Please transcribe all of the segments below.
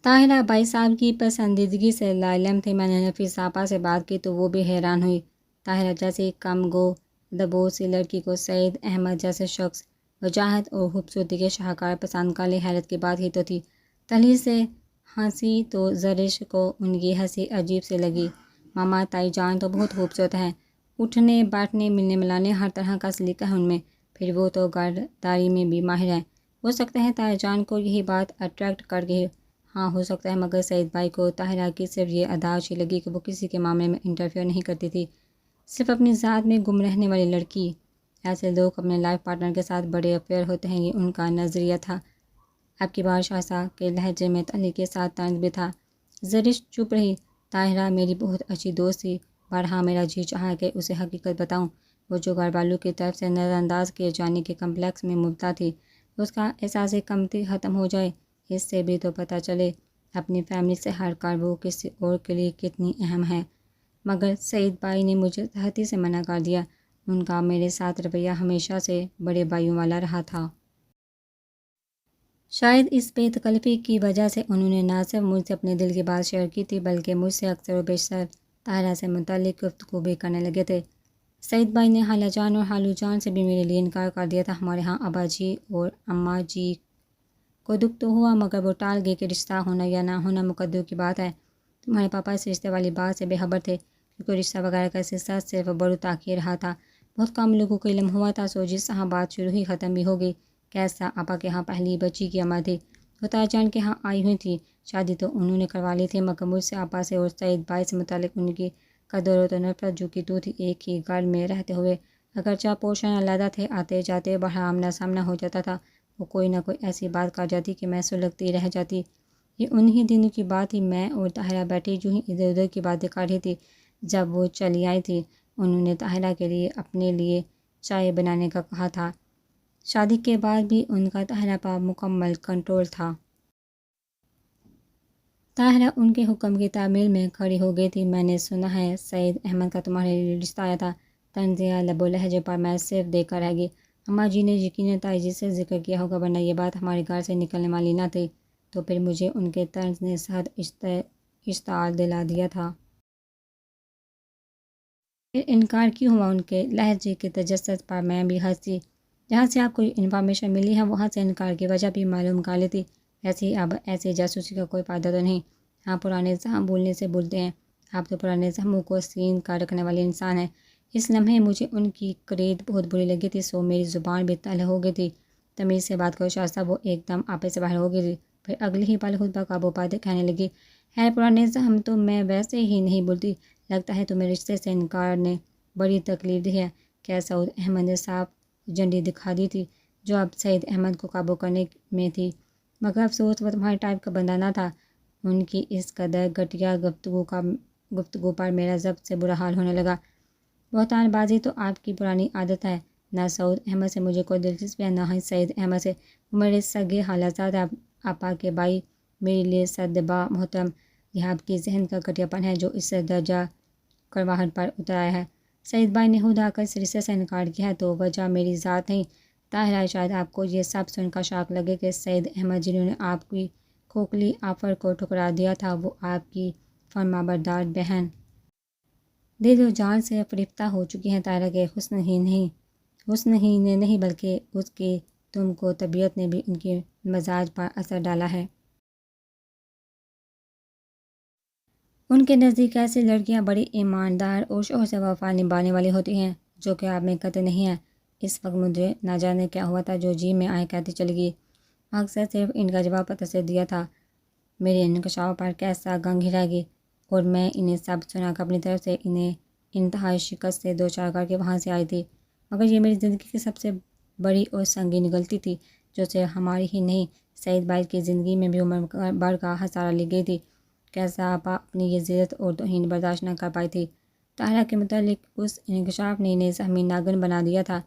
طاہرہ بھائی صاحب کی پسندیدگی سے لاعلم تھی۔ میں نے نفیس آپا سے بات کی تو وہ بھی حیران ہوئی۔ طاہرہ جیسی کم گو دبوچ سی لڑکی کو سعید احمد جیسے شخص وجاہت اور خوبصورتی کے شاہکار پسند کر لے، حیرت کی بات ہی تو تھی۔ تہلیز سے ہنسی تو زرش کو ان کی ہنسی عجیب سے لگی۔ ماما تائی جان تو بہت خوبصورت ہیں، اٹھنے بیٹھنے ملنے ملانے ہر طرح کا سلیقہ ہے ان میں، پھر وہ تو گارداری میں بھی ماہر ہیں۔ ہو سکتا ہے طاہر جان کو یہی بات اٹریکٹ کر گئی، ہاں ہو سکتا ہے، مگر سعید بھائی کو طاہرہ کی صرف یہ ادا اچھی لگی کہ وہ کسی کے معاملے میں انٹرفیئر نہیں کرتی تھی، صرف اپنی ذات میں گم رہنے والی لڑکی۔ ایسے لوگ اپنے لائف پارٹنر کے ساتھ بڑے افیئر ہوتے ہیں، یہ ان کا نظریہ تھا۔ اب کی بار شاہزہ کے لہجے میں تعلیق کے ساتھ طنز بھی تھا۔ زرش چپ رہی۔ طاہرہ میری بہت اچھی دوست تھی، بارہا میرا جی چاہا کہ اسے حقیقت بتاؤں، وہ جو گھر والوں کی طرف سے نظر انداز کیے جانے کے کمپلیکس میں مبتلا تھی، اس کا احساس کمتری ختم ہو جائے، اس سے بھی تو پتہ چلے اپنی فیملی سے ہٹ کر وہ کسی اور کے لیے کتنی اہم ہے۔ مگر سعید بھائی نے مجھے سختی سے منع کر دیا، ان کا میرے ساتھ رویہ ہمیشہ سے بڑے بھائیوں والا رہا تھا۔ شاید اس بے تکلفی کی وجہ سے انہوں نے نہ صرف مجھ سے اپنے دل کی بات شیئر کی تھی، بلکہ مجھ سے اکثر و بیشتر طاہرہ سے متعلق گفتگو بھی کرنے لگے تھے۔ سعید بھائی نے خالہ جان اور خالو جان سے بھی میرے لیے انکار کر دیا تھا۔ ہمارے ہاں ابا جی اور اماں جی کو دکھ تو ہوا، مگر وہ ٹال گئے کہ رشتہ ہونا یا نہ ہونا مقدر کی بات ہے۔ تمہارے پاپا اس رشتے والی بات سے بے خبر تھے، کیونکہ رشتہ وغیرہ کا سلسلہ صرف بڑو تاخیر رہا تھا، بہت کم لوگوں کو علم ہوا تھا، سو جس طرح بات شروع ہوئی ختم بھی ہو گئی۔ کیسا آپا کے ہاں پہلی بچی کی اماں تھی، وہ طاہر جان کے ہاں آئی ہوئی تھی، شادی تو انہوں نے کروا لی تھی، مگر مجھ سے آپا سے اور سعید بھائی سے متعلق ان کی قدر و نفرت جو کہ تو تھی، ایک ہی گھر میں رہتے ہوئے اگرچہ پورشن علیحدہ تھے، آتے جاتے بڑا آمنا سامنا ہو جاتا تھا، وہ کوئی نہ کوئی ایسی بات کر جاتی کہ میں سلگتی رہ جاتی۔ یہ انہی دنوں کی بات تھی، میں اور طاہرہ بیٹھی جو ہی ادھر ادھر کی باتیں کر رہی تھی، جب وہ چلی آئی تھی۔ انہوں نے طاہرہ کے لیے اپنے لیے چائے بنانے کا کہا تھا۔ شادی کے بعد بھی ان کا طاہرہ پر مکمل کنٹرول تھا۔ طاہرہ ان کے حکم کی تعمیل میں کھڑی ہو گئی تھی۔ میں نے سنا ہے سعید احمد کا تمہارے لیے رشتہ آیا تھا، طنزیہ لب و لہجے پر میں صرف دیکھ کر رہ گئی۔ اماں جی نے یقیناً تائجی سے ذکر کیا ہوگا، ورنہ یہ بات ہمارے گھر سے نکلنے والی نہ تھی۔ تو پھر مجھے ان کے طنز نے سخت اشتعال دلا دیا تھا۔ پھر انکار کیوں ہوا؟ ان کے لہجے کے تجسس پر میں بھی ہنسی۔ جہاں سے آپ کو انفارمیشن ملی ہے وہاں سے انکار کی وجہ بھی معلوم کر لیتی، ایسی اب ایسے جاسوسی کا کوئی فائدہ تو نہیں۔ ہاں پرانے زخم بھولنے سے بھولتے ہیں، آپ تو پرانے زخموں کو سین کر رکھنے والے انسان ہیں۔ اس لمحے مجھے ان کی کرید بہت بری لگی تھی، سو میری زبان بھی تلخ ہو گئی تھی۔ تمیز سے بات کرو شائستہ، وہ ایک دم آپے سے باہر ہو گئی تھی، پھر اگلے ہی پل خود بقابو پاتے کہنے لگی، خیر پرانے زخم تو میں ویسے ہی نہیں بولتی، لگتا ہے تمہیں رشتے سے انکار نے بڑی تکلیف دی ہے۔ کیا سعید احمد نے صاف جھنڈی دکھا دی تھی، جو اب سعید احمد کو قابو کرنے میں تھی، مگر افسوس وہ تمہارے ٹائپ کا بندہ نہ تھا۔ ان کی اس قدر گھٹیا گفتگو پر میرا ضبط سے برا حال ہونے لگا۔ بہتان بازی تو آپ کی پرانی عادت ہے، نہ سعید احمد سے مجھے کوئی دلچسپی ہے، نہ ہی سعید احمد سے، وہ میرے سگے خالہ آپا کے بھائی، میرے لیے صدبا محترم۔ یہ آپ کی ذہن کا گھٹیا پن ہے جو اس درجہ کرواہٹ پر اتر آیا ہے۔ سعید بھائی نے خود آ کر اس رشتے سے انکار کیا ہے تو وجہ میری ذات نہیں۔ طاہرہ شاید آپ کو یہ سب سن کر شاک لگے کہ سعید احمد جنہوں نے آپ کی کھوکھلی آفر کو ٹھکرا دیا تھا، وہ آپ کی فرمانبردار بہن دل و جان سے فریفتہ ہو چکی ہیں۔ طاہرہ کے حسن ہی نے نہیں بلکہ اس کی تم کو طبیعت نے بھی ان کے مزاج پر اثر ڈالا ہے۔ ان کے نزدیک ایسی لڑکیاں بڑی ایماندار اور شوہر سے وفا نبھانے والی ہوتی ہیں، جو کہ آپ میں قطعی نہیں ہے۔ اس وقت مجھے نہ جانے کیا ہوا تھا جو جی میں آئے کہتی چلی گئی، اکثر صرف ان کا جواب پتہ سے دیا تھا۔ میرے انکشاف پر کیسا گنگ ہرا گئی، اور میں انہیں سب سنا کر اپنی طرف سے انہیں انتہائی شکست سے دوچار کر کے وہاں سے آئی تھی، مگر یہ میری زندگی کی سب سے بڑی اور سنگین غلطی تھی، جو صرف ہماری ہی نہیں سعید بھائی کی زندگی میں بھی عمر بھر کا خسارہ لے گئی تھی۔ کیسا آپا اپنی یہ ذلت اور توہین برداشت نہ کر پائی تھی۔ طاہرہ کے متعلق اس انکشاف نے انہیں زخمی ناگن بنا دیا تھا،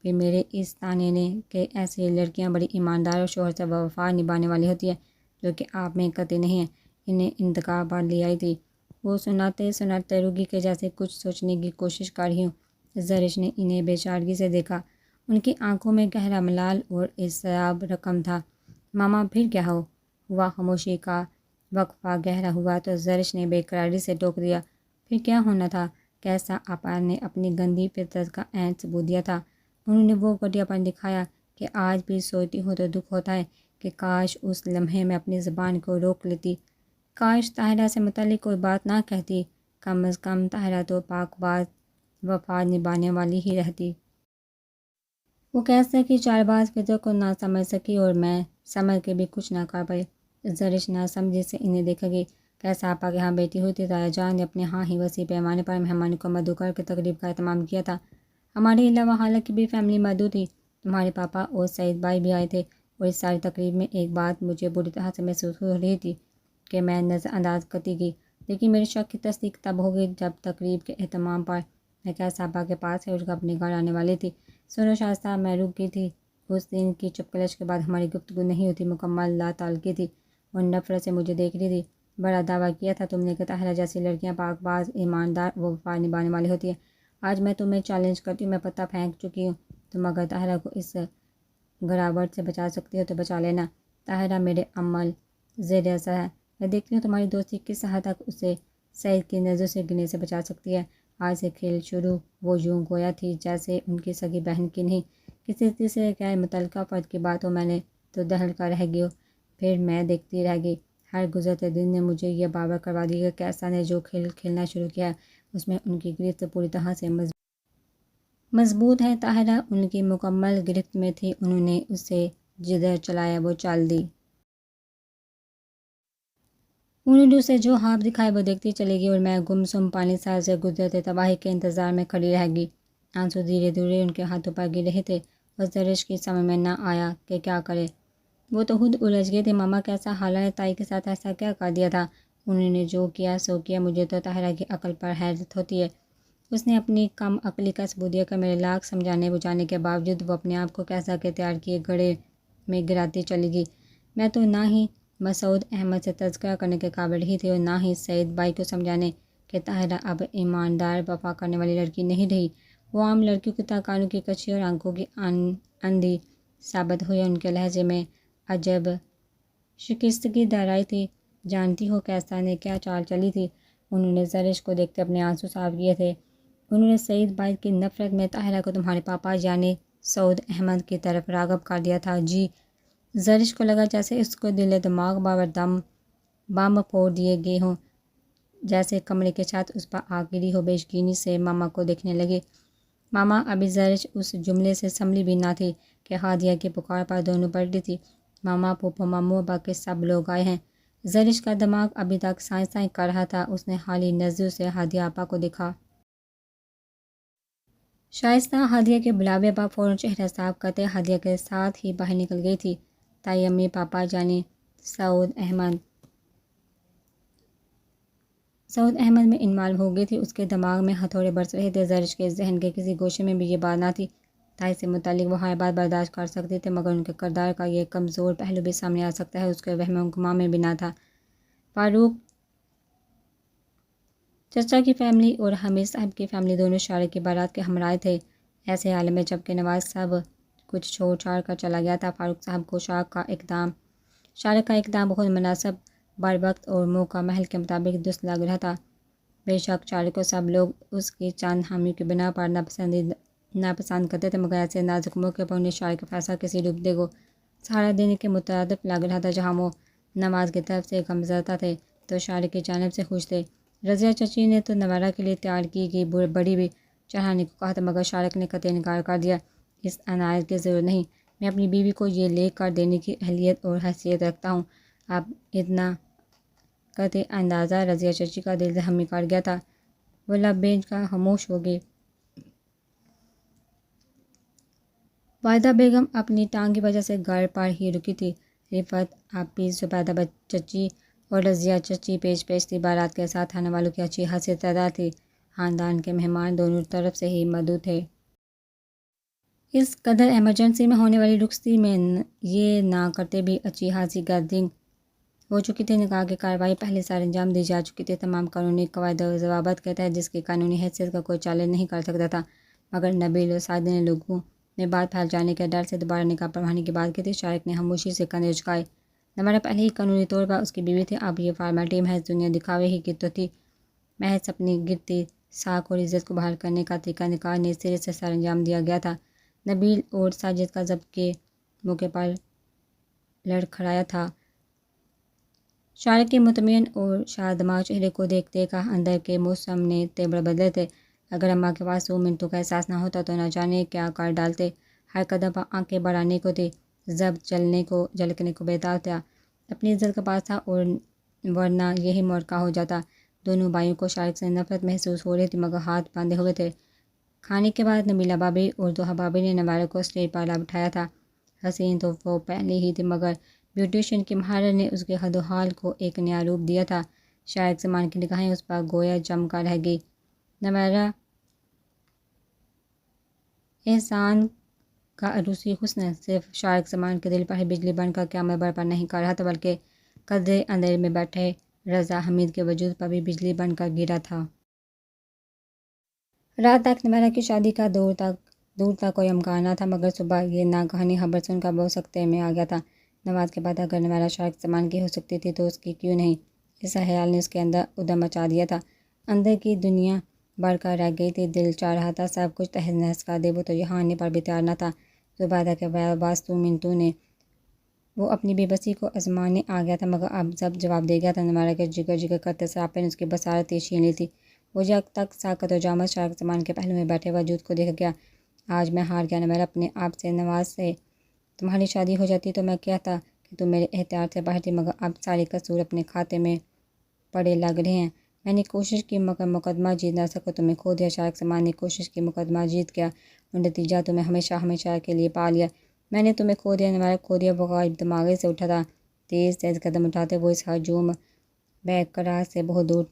پھر میرے اس طعنے نے کہ ایسی لڑکیاں بڑی ایماندار اور شوہر سے وفا نبھانے والی ہوتی ہیں، جو کہ آپ میں قطعی نہیں ہے، انہیں انتقام پر لے آئی تھی۔ وہ سناتے روگی کے جیسے کچھ سوچنے کی کوشش کر رہی ہوں۔ زرش نے انہیں بے چارگی سے دیکھا، ان کی آنکھوں میں گہرا ملال اور اضطراب رقم تھا۔ ماما پھر کیا ہوا؟ خاموشی کا وقفہ گہرا ہوا تو زرش نے بے قراری سے ٹوک دیا، پھر کیا ہونا تھا؟ کیسا آپا نے اپنی گندی فطرت کا عین ثبوت دیا تھا۔ انہوں نے وہ گھٹیا پن دکھایا کہ آج بھی سوچتی ہوں تو دکھ ہوتا ہے کہ کاش اس لمحے میں اپنی زبان کو روک لیتی، کاش طاہرہ سے متعلق کوئی بات نہ کہتی، کم از کم طاہرہ تو پاک باز وفا نبھانے والی ہی رہتی۔ وہ کیسا کہ چار باز فطر کو نہ سمجھ سکی اور میں سمجھ کے بھی کچھ نہ کر پائی۔ زرش نہ سمجھی سے انہیں دیکھا گئی۔ کیسا آپا کے ہاں بیٹی ہوئی تھی، تایا جان نے اپنے ہاں ہی وسیع پیمانے پر مہمانوں کو مدعو کر کے تقریب کا اہتمام کیا تھا۔ ہمارے علاوہ حالہ کی بھی فیملی مدعو تھی، تمہارے پاپا اور سعید بھائی بھی آئے تھے، اور اس ساری تقریب میں ایک بات مجھے بری طرح سے محسوس ہو رہی تھی کہ میں نظر انداز کرتی گئی، لیکن میرے شک کی تصدیق تب ہو گئی جب تقریب کے اہتمام پر میں کیسا آپا کے پاس سے اٹھ کر اپنے گھر آنے والی تھی۔ سنو شائستہ، میں رک گئی تھی۔ اس دن کی چپ کلش کے بعد ہماری گفتگو نہیں ہوتی، مکمل لا تعلقی تھی۔ وہ نفرت سے مجھے دیکھ رہی تھی۔ بڑا دعویٰ کیا تھا تم نے کہ طاہرہ جیسی لڑکیاں پاک باز، ایماندار و وفا نبھانے والی ہوتی ہیں۔ آج میں تمہیں چیلنج کرتی ہوں، میں پتہ پھینک چکی ہوں، تم اگر طاہرہ کو اس گراوٹ سے بچا سکتی ہو تو بچا لینا۔ طاہرہ میرے عمل زیر اثر ہے، میں دیکھتی ہوں تمہاری دوستی کس حد تک اسے سعید کی نظر سے گرنے سے بچا سکتی ہے۔ آج سے کھیل شروع وہ یوں گویا تھی جیسے ان کی سگی بہن کی نہیں، کسی تیسرے غیر متعلقہ فرد کی بات ہو۔ میں نے تو دہل کر رہ گئی ہو، پھر میں دیکھتی رہ گئی۔ ہر گزرتے دن نے مجھے یہ باور کروا دی کہ کیسا نے جو کھیل کھیلنا شروع کیا ہے اس میں ان کی گرفت پوری طرح سے مضبوط ہے۔ طاہرہ ان کی مکمل گرفت میں تھی، انہوں نے اسے جدھر چلایا وہ چال دی۔ انہوں نے اسے جو ہاتھ دکھائے وہ دیکھتی چلی گئی، اور میں گمسم پانی سار سے گزرتے تباہی کے انتظار میں کھڑی رہ گئی۔ آنسو دھیرے دھیرے ان کے ہاتھوں پر گر رہے تھے، اور زرش کی سمجھ میں نہ آیا کہ کیا کرے۔ وہ تو خود الجھ گئے تھے۔ ماما کیسا حالہ نے تائی کے ساتھ ایسا کیا کر دیا تھا؟ انہوں نے جو کیا سو کیا۔ مجھے تو طاہرہ کی عقل پر حیرت ہوتی ہے، اس نے اپنی کم عقلی کا ثبوت دیا کہ میرے لاکھ سمجھانے بجھانے کے باوجود وہ اپنے آپ کو کیسا کے تیار کیے گڑھے میں گراتی چلی گئی۔ میں تو نہ ہی مسعود احمد سے تذکرہ کرنے کے قابل رہی تھی اور نہ ہی سعید بھائی کو سمجھانے کہ طاہرہ اب ایماندار وفا کرنے والی لڑکی نہیں رہی، وہ عام لڑکیوں کی طرح کانوں کی کچی اور آنکھوں کی اندھی ثابت ہوئی۔ ان کے لہجے میں عجب شکستگی دہرائی تھی۔ جانتی ہو کیسا نے کیا چال چلی تھی؟ انہوں نے زرش کو دیکھتے اپنے آنسو صاف کیے تھے۔ انہوں نے سعید بھائی کی نفرت میں طاہرہ کو تمہارے پاپا یعنی سعود احمد کی طرف راغب کر دیا تھا۔ جی۔ زرش کو لگا جیسے اس کو دل دماغ باور دم بم پھوڑ دیے گئے ہوں، جیسے کمرے کے چھت اس پر آ گری ہو۔ بے یقینی سے ماما کو دیکھنے لگے۔ ماما! ابھی زرش اس جملے سے سنبھلی بھی نہ تھی کہ ہادیہ کی پکار پر دونوں پلٹی تھی۔ ماما، پھوپھو، ماموں، باقی سب لوگ آئے ہیں۔ زرش کا دماغ ابھی تک سائیں سائیں کر رہا تھا، اس نے حالی نظروں سے ہادیہ آپا کو دیکھا۔ شائستہ ہادیہ کے بلاوے پر فوراً چہرہ صاف کرتے ہادیہ کے ساتھ ہی باہر نکل گئی تھی۔ تائی امی پاپا یعنی سعود احمد میں انوالو ہو گئی تھی، اس کے دماغ میں ہتھوڑے برس رہے تھے۔ زرش کے ذہن کے کسی گوشے میں بھی یہ بات نہ تھی۔ تائی سے متعلق وہ ہر بات برداشت کر سکتے تھے، مگر ان کے کردار کا یہ کمزور پہلو بھی سامنے آ سکتا ہے، اس کے وہم و گمان میں بھی نہ تھا۔ فاروق چچا کی فیملی اور حمید صاحب کی فیملی دونوں شارق کی بارات کے ہمراہ تھے۔ ایسے حال میں جب کہ نواز سب کچھ چھوڑ چھاڑ کر چلا گیا تھا، فاروق صاحب کو شارق کا اقدام بہت مناسب، بروقت اور موقع محل کے مطابق درست لگ رہا تھا۔ بے شک شارق کو سب لوگ اس کی چند حامیوں کی بنا پر ناپسند کرتے تھے، مگر ایسے نازک موقع پر انہیں شارق کا فیصلہ کسی ڈوبتے کو سہارا دینے کے مترادف لگ رہا تھا۔ جہاں وہ نواز کی طرف سے غمزدہ تھے تو شارق کی جانب سے خوش تھے۔ رضیہ چچی نے تو نوارہ کے لیے تیار کی گئی بڑی بھی چڑھانے کو کہا تھا، مگر شارق نے قطعی انکار کر دیا۔ اس عنایت کی ضرورت نہیں، میں اپنی بیوی کو یہ لے کر دینے کی اہلیت اور حیثیت رکھتا ہوں۔ اب اتنا قطعی اندازہ رضیہ چچی کا دل زخمی کر گیا تھا، وہ لب بھیج کر خاموش ہو گئی۔ واحدہ بیگم اپنی ٹانگ کی وجہ سے گھر پر ہی رکی تھی۔ رفعت آپی، زبیدہ چچی اور رضیہ چچی پیش تھی۔ بارات کے ساتھ آنے والوں کی اچھی خاصی تعداد تھی۔ خاندان کے مہمان دونوں طرف سے ہی مدعو تھے۔ اس قدر ایمرجنسی میں ہونے والی رخصتی میں یہ نہ کرتے بھی اچھی خاصی گیدرنگ ہو چکی تھی۔ نکاح کی کارروائی پہلے سر انجام دی جا چکی تھی، تمام قانونی قواعد و ضوابط کے تحت، جس کی قانونی حیثیت کا کوئی چیلنج نہیں کر سکتا تھا۔ مگر نبیل اور سعدی نے لوگوں میں بات پھیل جانے کے ڈر سے دوبارہ نکاح پڑھوانے کی بات کی تھی۔ شارق نے خاموشی سے کندھے جھکائے۔ نمارا پہلے ہی قانونی طور پر اس کی بیوی تھی، اب یہ فارمیلٹی محض دنیا دکھاوے ہی کی تو تھی، محض اپنی گرتی ساکھ اور عزت کو بحال کرنے کا طریقہ نکال نے سرے سے سر انجام دیا گیا تھا۔ نبیل اور ساجد کا ضبط کے موقع پر لڑکھڑایا تھا۔ شارق کے مطمئن اور شادماغ چہرے کو دیکھتے کا اندر کے موسم نے تیور بدلے تھے۔ اگر اماں کے پاس 2 منٹوں کا احساس نہ ہوتا تو نہ جانے کیا کر ڈالتے۔ ہر قدم پر آنکھیں بڑھانے کو تھی، ضبط جھلکنے کو بیتاب تھا، اپنی عزت کا پاس تھا، اور ورنہ یہی موقع ہو جاتا۔ دونوں بھائیوں کو شارق سے نفرت محسوس ہو رہی تھی، مگر ہاتھ باندھے ہوئے تھے۔ کھانے کے بعد نبیلہ بھابی اور دوحہ بھابی نے نوارہ کو اسٹیج پر لا بٹھایا تھا۔ حسین تو وہ پہلے ہی تھی، مگر بیوٹیشین کی مہارت نے اس کے حد و حال کو ایک نیا روپ دیا تھا۔ شارق زمان کی نگاہیں اس پر گویا جم کر رہ گئی۔ نوارہ احسان کا عروسی حسن صرف شارق زمان کے دل پر ہی بجلی بن کر قیامت برپا نہیں کر رہا تھا، بلکہ قدرے اندھیرے میں بیٹھے رضا حمید کے وجود پر بھی بجلی بن کر گرا تھا۔ رات تک نوارہ کی شادی کا دور تک کوئی امکان نہ تھا، مگر صبح یہ ناگہانی خبر سن کر وہ سکتے میں آ گیا تھا۔ نماز کے بعد اگر نوارہ شارق زمان کی ہو سکتی تھی تو اس کی کیوں نہیں؟ اس خیال نے اس کے اندر ادھم مچا دیا تھا۔ اندر کی دنیا بڑھ کر رہ گئی تھی، دل چاہ رہا تھا سب کچھ تہس نہس کر دے، وہ تو یہاں آنے پر بھی تیار نہ تھا۔ زبیدہ کے واسطوں منتوں نے وہ اپنی بے بسی کو آزمانے آ گیا تھا، مگر اب جب جواب دے گیا تھا، نوارہ کے جگر کرتے سراپے نے اس کی بصارت چھین لی تھی۔ وہ جگ تک ساکت و جامت شارق زمان کے پہلو میں بیٹھے وجود کو دیکھ گیا۔ آج میں ہار گیا نوارہ، اپنے آپ سے۔ نواز سے تمہاری شادی ہو جاتی تو میں کہتا کہ تم میرے اختیار سے باہر تھی، مگر اب سارے قصور اپنے کھاتے میں پڑے لگ رہے ہیں۔ میں نے کوشش کی مگر مقدمہ جیت نہ سکا، تمہیں کھو دیا۔ شارق زمان نے کوشش کی، مقدمہ جیت گیا، اور نتیجہ تمہیں ہمیشہ کے لیے پا لیا۔ میں نے تمہیں کھو دیا نوارہ، کھو دیا۔ وہ غالب دماغے سے اٹھا تھا، تیز قدم اٹھاتے وہ اس ہجوم بیقرار سے بہت دور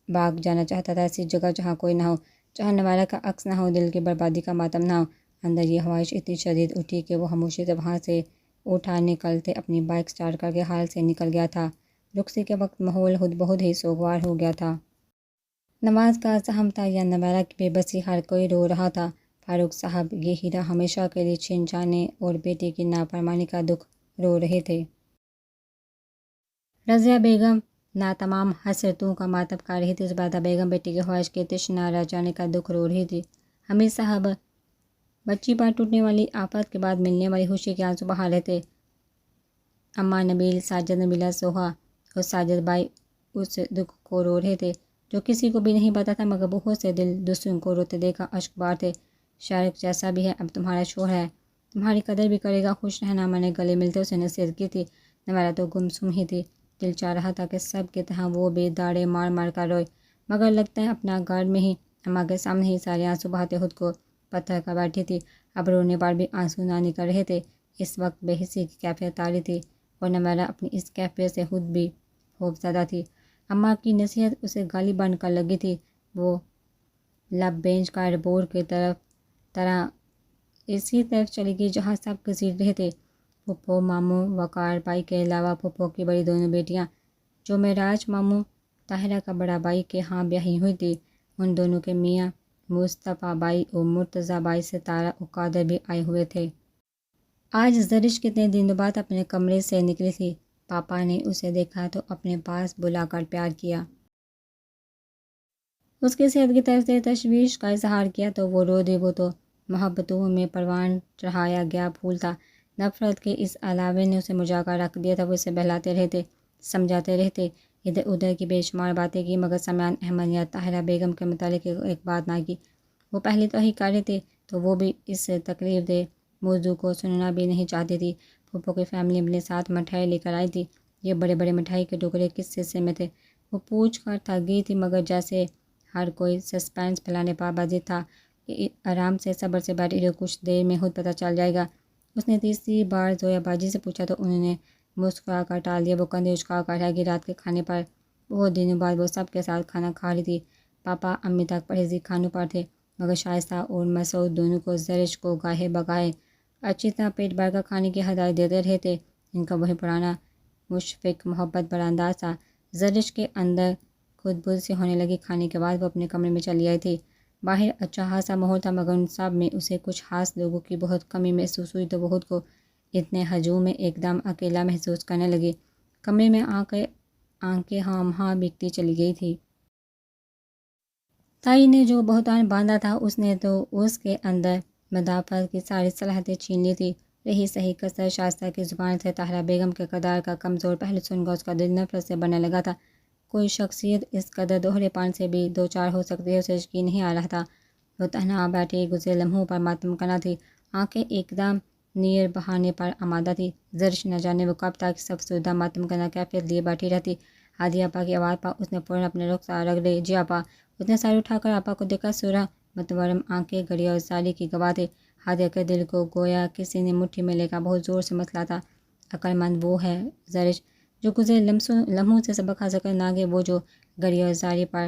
بھاگ جانا چاہتا تھا، ایسی جگہ جہاں کوئی نہ ہو، جہاں نوارہ کا عکس نہ ہو، دل کی بربادی کا ماتم نہ ہو۔ اندر یہ خواہش اتنی شدید اٹھی کہ وہ خاموشی سے وہاں سے اٹھا نکلتے اپنی بائک سٹارٹ کر کے حال سے نکل گیا تھا۔ رخصتی کے وقت ماحول خود بہت ہی سوگوار ہو گیا تھا۔ نماز کا زحم تھا یا نوارہ کی بے بسی، ہر کوئی رو رہا تھا۔ فاروق صاحب یہ ہیرا ہمیشہ کے لیے چھن جانے اور بیٹی کی نافرمانی کا دکھ رو رہے تھے۔ رضیہ بیگم ناتمام حسرتوں کا ماتم کر رہی تھی۔ زبیدہ بیگم بیٹی کی خواہش کے تش نہ رہ جانے کا دکھ رو رہی تھی۔ حمید صاحب بچی پر ٹوٹنے والی آفت کے بعد ملنے والی خوشی کے آنسو بہا رہے تھے۔ اماں نبیل، ساجد، نبیلہ، سوہا اور ساجد بھائی اس دکھ کو رو رہے تھے جو کسی کو بھی نہیں پتا تھا، مگر بہت سے دل دوسروں کو روتے دیکھا اشک بار تھے۔ شارق جیسا بھی ہے اب تمہارا شوہر ہے، تمہاری قدر بھی کرے گا، خوش رہنا۔ میں نے گلے ملتے اسے نصیحت کی تھی۔ نوارہ تو گمسم ہی تھی، دل چاہ رہا تھا کہ سب کی طرح وہ بھی داڑے مار مار کر روئے، مگر لگتا ہے اپنا گھر میں ہی اماں کے سامنے ہی سارے آنسو بہاتے خود کو پتھر کر بیٹھی تھی۔ اب رونے پر بھی آنسو نہ نکل رہے تھے۔ اس وقت بے حسی کی کیفیت طاری تھی، اور نوارہ اپنی اس کیفیت سے خود بھی خوف زدہ تھی۔ اماں کی نصیحت اسے گالی بن کر لگی تھی۔ وہ لب بینچ کر بور کی طرح اسی طرف چلی گئی جہاں سب گھسیٹ رہے تھے۔ پھپھو، ماموں، وقار بھائی کے علاوہ پھپھو کی بڑی دونوں بیٹیاں جو معراج ماموں طاہرہ کا بڑا بھائی کے ہاں بیاہی ہوئی تھی، ان دونوں کے میاں مصطفیٰ بھائی اور مرتضیٰ بھائی ستارہ اور قادر بھی آئے ہوئے تھے۔ آج زرش کتنے دنوں بعد اپنے کمرے سے نکلی تھی۔ پاپا نے اسے دیکھا تو اپنے پاس بلا کر پیار کیا، اس کی صحت کی طرف سے تشویش کا اظہار کیا تو وہ رو دی۔ وہ تو محبتوں میں پروان چڑھایا گیا پھول تھا، نفرت کے اس علاوے نے اسے مرجھا کر رکھ دیا تھا۔ وہ اسے بہلاتے رہتے، سمجھاتے رہتے، ادھر ادھر کی بے شمار باتیں کی، مگر سمیان احمد یا طاہرہ بیگم کے متعلق ایک بات نہ کی۔ وہ پہلے تو ہی کر رہے تھے تو وہ بھی اس تکلیف دہ موضوع کو سننا بھی نہیں چاہتی تھی۔ پھپھو کی فیملی اپنے ساتھ مٹھائی لے کر آئی تھی۔ یہ بڑے بڑے مٹھائی کے ٹکڑے کس حصے میں تھے وہ پوچھ کر تھک گئی تھی، مگر جیسے ہر کوئی سسپینس پھیلانے پر بازی تھا کہ آرام سے صبر سے بیٹھی رہو، کچھ دیر میں خود پتہ چل جائے گا۔ اس نے تیسری بار زویا باجی سے پوچھا تو انہوں نے مسکرا کر ٹال دیا۔ وہ کندھے اچکا کر رہ گئی۔ رات کے کھانے پر بہت دنوں بعد وہ سب کے ساتھ کھانا کھا رہی تھی۔ پاپا امی تک پرہیزی کھانوں پر تھے، مگر شائستہ اور مسعود دونوں کو زرش کو گاہے بگاہے اچھی طرح پیٹ بھر کر کھانے کی ہدایت دیتے رہے تھے۔ ان کا وہی پرانا مشفق محبت بھرا انداز تھا۔ زرش کے اندر خود بد سی ہونے لگی۔ کھانے کے بعد وہ اپنے کمرے میں چلی آئی تھی۔ باہر اچھا خاصا ماحول تھا، مگر ان سب میں اسے کچھ خاص لوگوں کی بہت کمی محسوس ہوئی تو وہ خود کو اتنے ہجوم میں ایک دم اکیلا محسوس کرنے لگی۔ کمرے میں آنکھیں ہاں بکتی چلی گئی تھی۔ تائی نے جو بہتان باندھا تھا اس نے تو اس کے اندر مدافعت کی ساری صلاحیتیں چھین لی تھی۔ رہی صحیح کثر شائستہ کی زبان سے طاہرہ بیگم کے کردار کا کمزور پہلو سن کر اس کا دل نفرت سے بھرنے لگا تھا۔ کوئی شخصیت اس قدر دوہرے پان سے بھی دو چار ہو سکتی ہے اسے یقین نہیں آ رہا تھا۔ وہ تنہا بیٹھی گزرے لمحوں پر ماتم کرنا تھی، آنکھیں ایک دم نیر بہانے پر آمادہ تھی۔ زرش نہ جانے وہ کب تک اس افسردہ ماتم کرنا کیفیت لیے بیٹھی رہتی۔ ہادیہ آپا کی آواز پر اس نے فوراً اپنے رخسار رگڑے۔ جی آپا۔ اس نے ساری اٹھا کر آپا کو دیکھا، سرخ متورم آنکھیں گڑیا اور زاری کی گواہ تھی۔ ہادیہ کے دل کو گویا کسی نے مٹھی میں لے کر بہت زور سے مسلا تھا۔ عقل مند وہ ہے زرش جو گزرے لمحوں سے سبق حاصل کر نہ گئے، وہ جو گڑیا اور زاری پر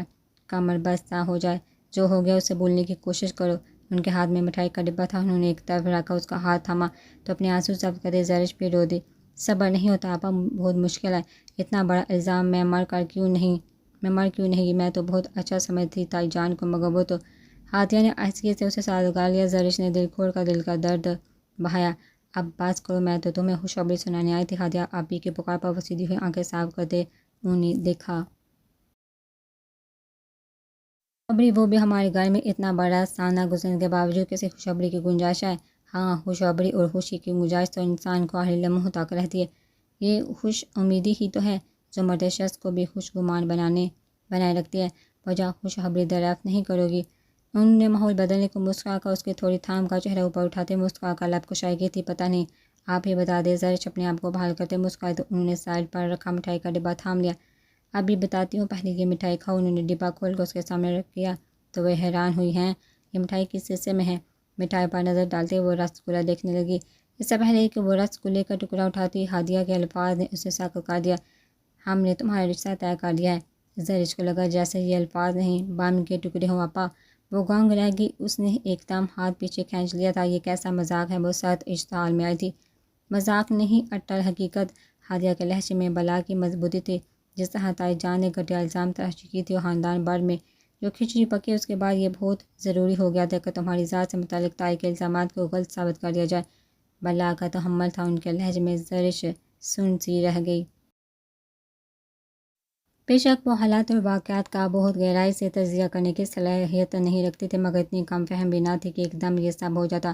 کمر بستہ ہو جائے۔ جو ہو گیا اسے بھولنے کی کوشش کرو۔ ان کے ہاتھ میں مٹھائی کا ڈبہ تھا، انہوں نے ایک طرف رکھ کر اس کا ہاتھ تھاما تو اپنے آنسو ضبط کرتے زرش بھی رو دی۔ صبر نہیں ہوتا آپا، بہت مشکل ہے۔ اتنا بڑا الزام میں مر کیوں نہیں، میں تو بہت اچھا سمجھتی تائی جان کو، مگر وہ تو۔ ہادیہ نے آہستگی سے اسے ساتھ لگا لیا۔ زرش نے دل کھول کر دل کا درد بہایا۔ اب بس کرو، میں تو تمہیں خوشخبری سنانے آئی تھی۔ ہادیہ آپی کی پکار پر وہ سیدھی ہوئی آنکھیں صاف کرتے انہیں دیکھا۔ خوشخبری، وہ بھی ہمارے گھر میں اتنا بڑا سانحہ گزرنے کے باوجود کسی خوشخبری کی گنجائش ہے؟ ہاں، خوشخبری اور خوشی کی گنجائش تو انسان کو آخری لمحوں تک رہتی ہے۔ یہ خوش امیدی ہی تو ہے جو مرد شخص کو بھی خوش گمان بنائے رکھتی ہے۔ وجہ خوشخبری دریافت نہیں کرو گی؟ انہوں نے ماحول بدلنے کو مسکرا کر اس کی تھوڑی تھام کا چہرہ اوپر اٹھاتے مسکرا کر لب کشائی کی تھی۔ پتہ نہیں، آپ ہی بتا دیں۔ زرش اپنے آپ کو بحال کرتے مسکرائے تو انہوں نے سائڈ پر رکھا مٹھائی کا ڈبہ تھام لیا۔ ابھی بتاتی ہوں، پہلے یہ مٹھائی کھاؤ۔ انہوں نے ڈبہ کھول کر اس کے سامنے رکھ دیا تو وہ حیران ہوئی، ہیں یہ مٹھائی کس حصے میں ہے؟ مٹھائی پر نظر ڈالتے وہ رس گلا دیکھنے لگی۔ اس سے پہلے کہ وہ رس گلے کا ٹکڑا اٹھاتی، ہادیہ کے الفاظ نے اسے ساکت کر دیا۔ ہم نے تمہارا رشتہ طے کر دیا ہے۔ زرش کو لگا جیسے یہ الفاظ نہیں، بم کے ٹکڑے ہوں آپا۔ وہ گنگ رہ گئی۔ اس نے ایک دم ہاتھ پیچھے کھینچ لیا تھا۔ یہ کیسا مذاق ہے؟ وہ سخت اشتعال میں آئی تھی۔ مذاق نہیں، اٹل حقیقت۔ ہادیہ کے لہجے میں بلا کی مضبوطی تھی۔ جس طرح تائی جان نے گھٹیا الزام تراشی کی تھی اور خاندان بھر میں جو کھچڑی پکی، اس کے بعد یہ بہت ضروری ہو گیا تھا کہ تمہاری ذات سے متعلق تائی کے الزامات کو غلط ثابت کر دیا جائے۔ بلا کا تحمل تھا ان کے لہجے میں۔ زرش سن سی رہ گئی۔ بے شک وہ حالات اور واقعات کا بہت گہرائی سے تجزیہ کرنے کی صلاحیت نہیں رکھتی تھی، مگر اتنی کم فہم بھی نہ تھی کہ ایک دم یہ سب ہو جاتا۔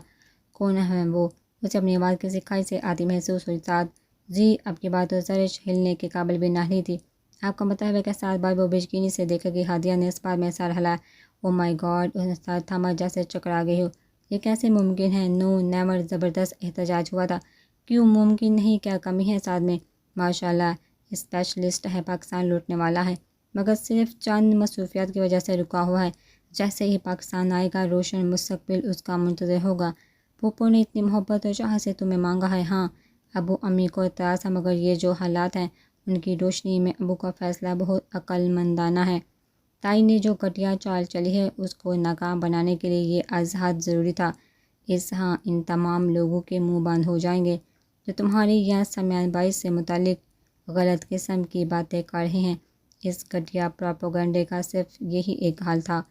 کون ہے وہ؟ اسے اپنی آواز کسی کھائی سے آتی محسوس ہوئی۔ سعد جی، اب کی بات تو زرش ہلنے کے قابل بھی نہ رہی تھی۔ آپ کا مطلب ہے کہ سعد بھائی؟ وہ بےیقینی سے دیکھے گی۔ ہادیہ نے اس بات میں سر ہلایا۔ او مائی گاڈ! اس نے سر تھاما جیسے چکرا گئی ہو۔ یہ کیسے ممکن ہے؟ نو نیور! زبردست احتجاج ہوا تھا۔ کیوں ممکن نہیں؟ کیا کمی ہے سعد میں؟ ماشاء اللہ، اسپیشلسٹ ہے، پاکستان لوٹنے والا ہے، مگر صرف چند مصروفیات کی وجہ سے رکا ہوا ہے۔ جیسے ہی پاکستان آئے گا، روشن مستقبل اس کا منتظر ہوگا۔ پھوپھو نے اتنی محبت اور چاہت سے تمہیں مانگا ہے۔ ہاں، ابو امی کو اعتراض ہے، مگر یہ جو حالات ہیں ان کی روشنی میں ابو کا فیصلہ بہت عقل مندانہ ہے۔ تائی نے جو گھٹیا چال چلی ہے اس کو ناکام بنانے کے لیے یہ ازحد ضروری تھا۔ ہاں، ان تمام لوگوں کے منہ بند ہو جائیں گے جو تمہاری یا سمیان بائی سے متعلق غلط قسم کی باتیں کر رہے ہیں۔ اس گھٹیا پروپیگنڈے کا صرف یہی ایک حل تھا۔